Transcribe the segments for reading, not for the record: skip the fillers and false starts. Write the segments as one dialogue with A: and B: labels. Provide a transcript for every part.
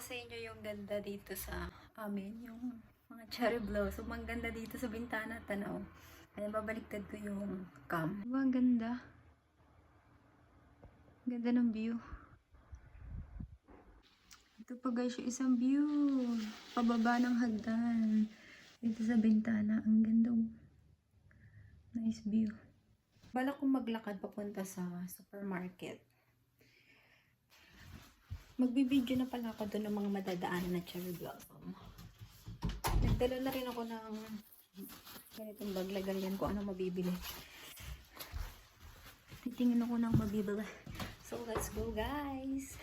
A: sa inyo yung ganda dito sa amin, yung mga cherry blossom. Ang ganda dito sa bintana, tanaw. Ayan, babaliktad ko yung cam. Diba, ang ganda? Ganda ng view. Ito pa guys, yung isang view. Pababa ng hagdan. Dito sa bintana, ang ganda. Nice view. Balak kong maglakad papunta sa supermarket. Magbibideo na pala ako doon ng mga madadaanan na cherry blossom. Nagdala na rin ako ng ganitong bag. Lagyan ko ano mabibili. Titingin ako ng mabibili. So, let's go guys!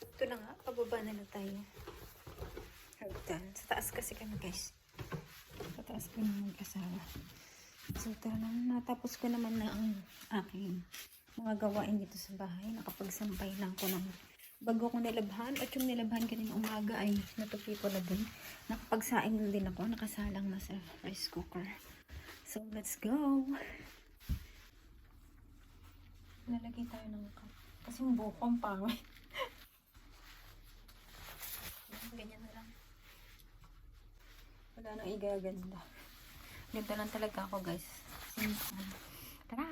A: Ito na nga, pababa na tayo. Hagdan. Sa taas kasi kami guys. Sa taas ko naman mag-asawa. So, tara na. Natapos ko naman na ang aking mga gawain dito sa bahay. Nakapagsampay lang ko ng bago ko nilabhan. At yung nilabhan kanina umaga ay natupi ko na din. Nakapagsaing din ako. Nakasalang na sa rice cooker. So, let's go! Nalagay tayo ng cup. Kasi yung buhok ang pangit. Ganyan na lang. Wala nang igaganda. Ganda lang talaga ako guys. Simple. Tara!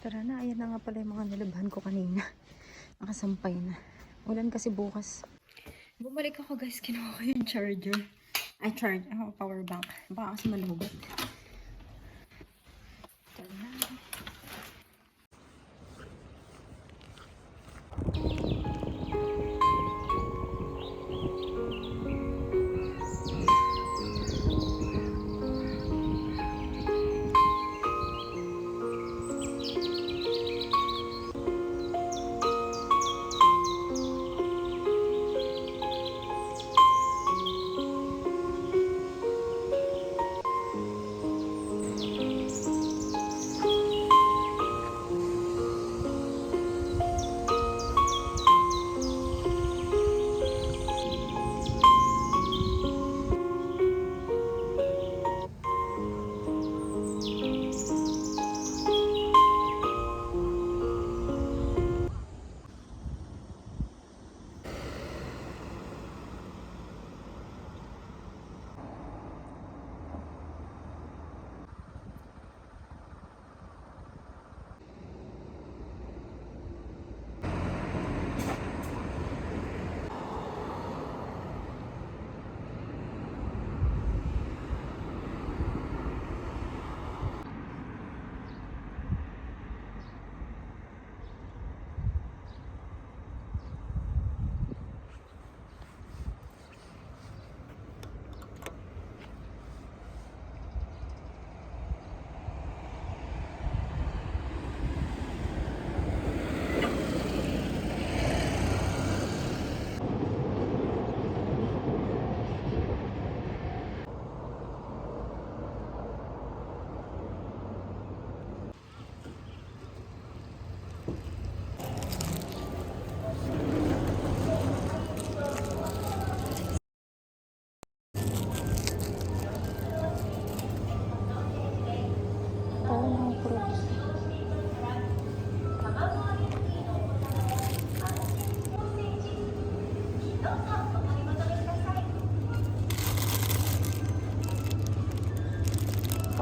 A: Tara na. Ayan na nga pala yung mga nilabhan ko kanina. Nakasampay na. Ulan kasi bukas. Bumalik ako guys. Kinuha ko yung charger. Ay, power bank. Baka kasi malugot. Tara na.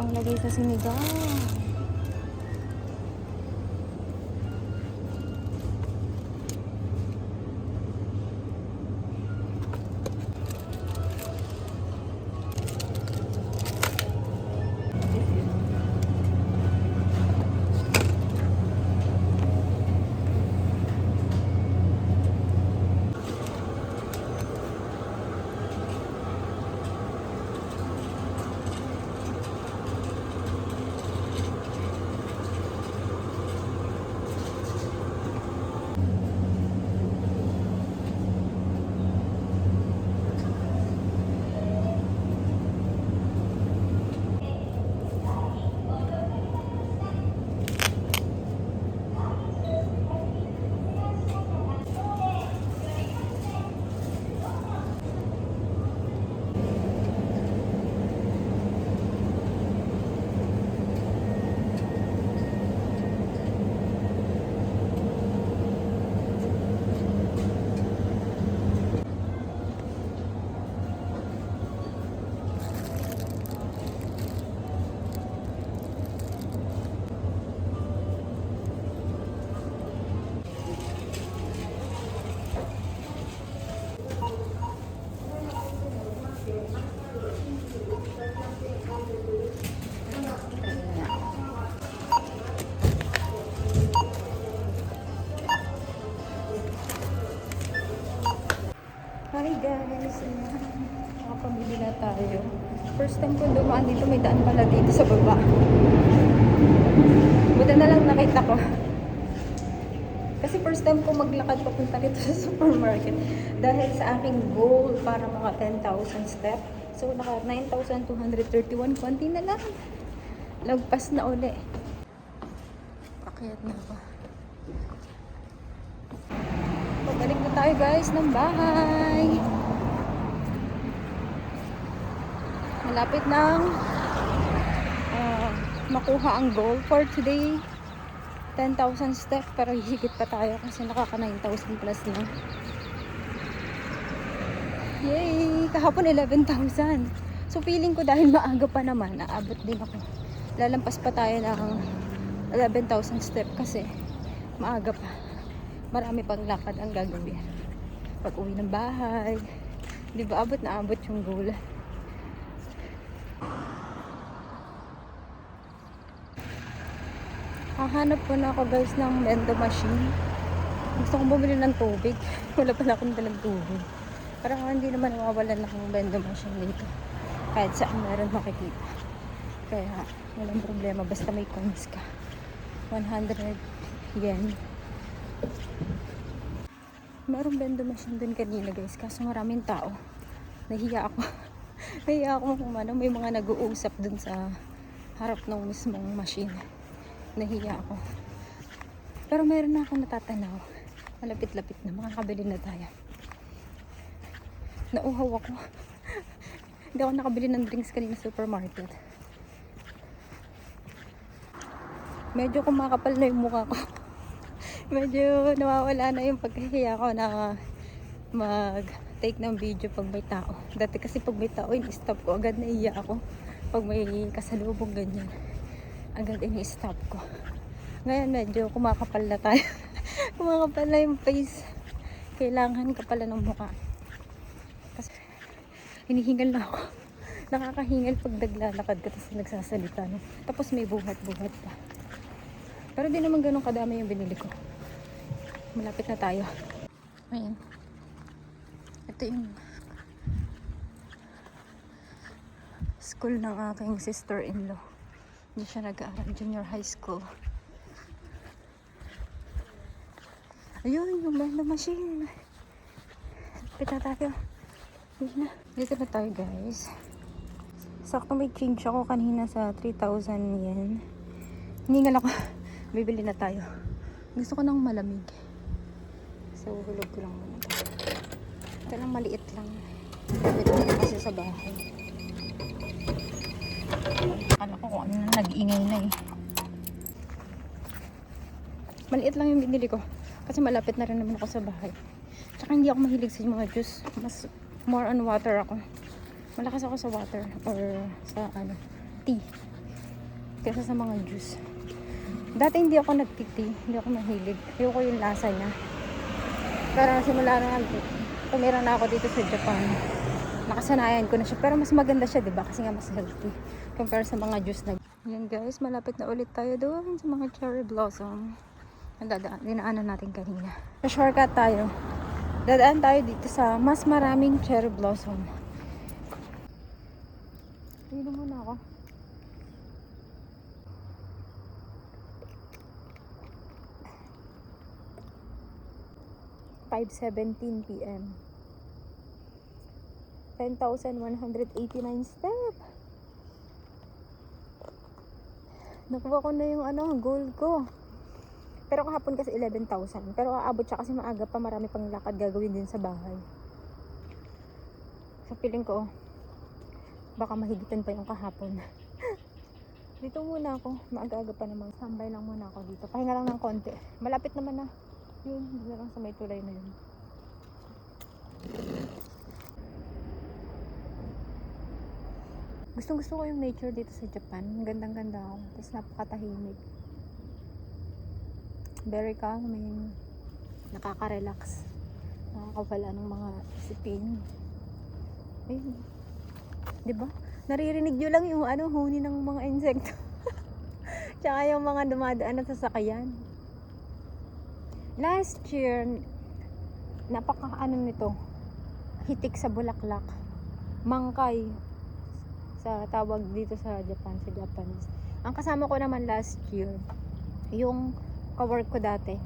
A: Panglagay sa sinigang. Hi guys! Ayan. Nakapamili na tayo. First time ko dumaan dito, may daan pala dito sa baba. Buta na lang nakita ko. Kasi first time ko maglakad papunta dito sa supermarket. Dahil sa aking goal para mga 10,000 step. So naka 9,231. Konti na lang. Lagpas na uli. Pakyat na ako. Pabalik na tayo guys ng bahay. Malapit nang makuha ang goal for today. 10,000 steps pero higit pa tayo kasi nakaka 9,000 plus na. Yay! Kahapon 11,000. So feeling ko dahil maaga pa naman, naabot din ako. Lalampas pa tayo ng 11,000 steps kasi maaga pa. Marami pang lakad ang gagawin. Pag uwi ng bahay, di ba abot na abot yung goal. Hahanap po na ako guys ng bendo machine. Gusto kong bumili ng tubig. Wala pala akong dalang tubig. Parang hindi naman mawawalan ng bendo machine dito. Kahit saan meron makikita. Kaya walang problema basta may coins ka. 100 yen. Merong bendo machine dun kanina guys. Kaso maraming tao. Nahiya ako. Nahiya ako kung ano. May mga nag-uusap dun sa harap ng mismong machine. Nahiya ako. Pero meron na akong natatanaw. Malapit-lapit na. Makakabili na tayo. Nauhaw ako. Hindi ako nakabili ng drinks kanina sa supermarket. Medyo kumakapal na yung mukha ko. Medyo nawawala na yung pagkahiya ko na mag-take ng video pag may tao. Dati kasi pag may tao, in-stop ko. Agad naiya ako. Pag may kasalubong ganyan. Agad ini-stop ko. Ngayon medyo kumakapal na tayo. Kumakapal na yung face. Kailangan ka pala ng mukha. Kasi hinihingal na ako. Nakakahingal pag naglalakad ka tapos nagsasalita. No? Tapos may buhat-buhat pa. Pero di naman ganun kadami yung binili ko. Malapit na tayo. Ayan. Ito yung school ng aking sister-in-law. Hindi siya nag-aaral, junior high school. Ayun, yung bendo machine. Pita tayo. Dito na tayo guys. Sakto may change ako kanina sa 3,000 yen. Hiningal ako. Bibili na tayo. Gusto ko ng malamig. So, hulog ko lang muna. Ito lang maliit lang. Bibili ko kasi sa bahay. Akala ko kung ano na nag-ingay na eh. Maliit lang yung binili ko. Kasi malapit na rin naman ako sa bahay. Tsaka hindi ako mahilig sa mga juice. Mas more on water ako. Malakas ako sa water. Or sa tea. Kaysa sa mga juice. Dati hindi ako nagti-tea. Hindi ako mahilig. Ayoko yung lasa niya. Pero simula na tumira na ako dito sa Japan. Nakasanayan ko na siya. Pero mas maganda siya, diba? Kasi nga mas healthy. Compare sa mga juice na. Yan guys, malapit na ulit tayo doon sa mga cherry blossom. Ang dinaanan natin kanina. Sa shortcut tayo. Dadaan tayo dito sa mas maraming cherry blossom. Dito muna ako. (5:17 PM) 10,189 step. Nakuha ko na yung goal ko. Pero kahapon kasi 11,000. Pero aabot siya kasi maaga pa, marami pang lakad gagawin din sa bahay. So feeling ko baka mahigitan pa yung kahapon. Dito muna ako. Maaga-aga pa naman. Tambay lang muna ako dito. Pahinga lang ng konti. Malapit naman na. Yun, dito lang sa may tulay na yun. Gustong-gusto ko yung nature dito sa Japan. Gandang-ganda ako. Tapos napakatahimik. Very calming. Nakaka-relax. Nakakawala ng mga isipin. Ayun. Diba? Naririnig nyo lang yung huni ng mga insekto. Tsaka yung mga dumadaan na sasakyan. Last year, napaka nito, hitik sa bulaklak. Mangkay. Sa tawag dito sa Japanese. Ang kasama ko naman last year, yung kawork ko dati.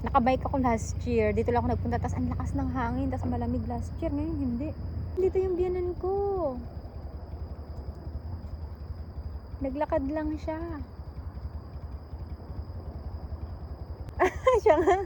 A: Nakabike ako last year. Dito lang ako nagpunta. Tapos ang lakas ng hangin. Tapos malamig last year. Ngayon hindi. Dito yung biyanan ko. Naglakad lang siya. Siya nga.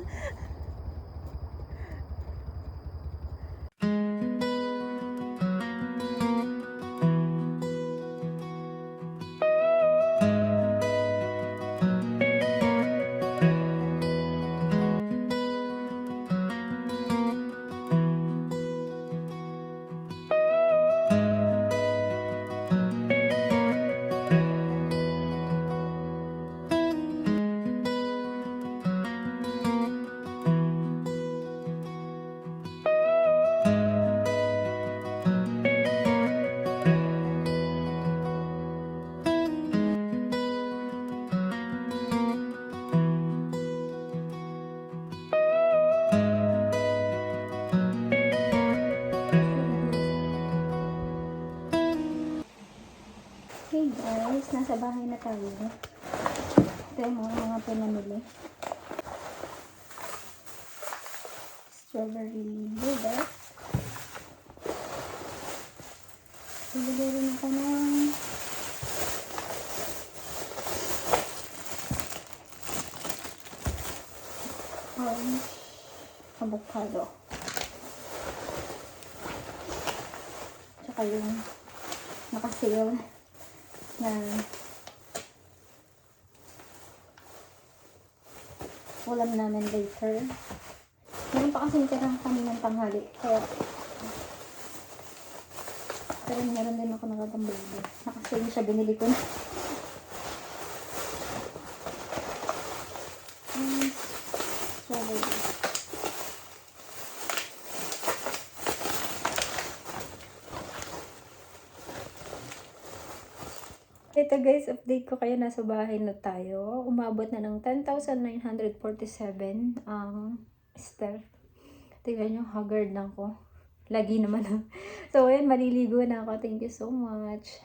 A: Hey guys, nasa bahay na tayo. Ito yung mga pinamili. Strawberry yogurt. Bibili rin ako ng orange avocado. Tsaka yung naka-sale na ulam namin later. Meron pa kasing tirang kaninang tanghali. Kaya pero meron din ako nakatambali. Nakasale siya, binili ko na. Strawberry. Ito guys, update ko kayo, nasa bahay na tayo. Umabot na ng 10,947 ang step. Tingnan nyo, haggard na ako. Lagi naman. So, ayun, maliligo na ako. Thank you so much.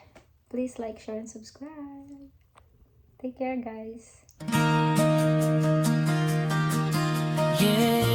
A: Please like, share, and subscribe. Take care, guys.
B: Yeah.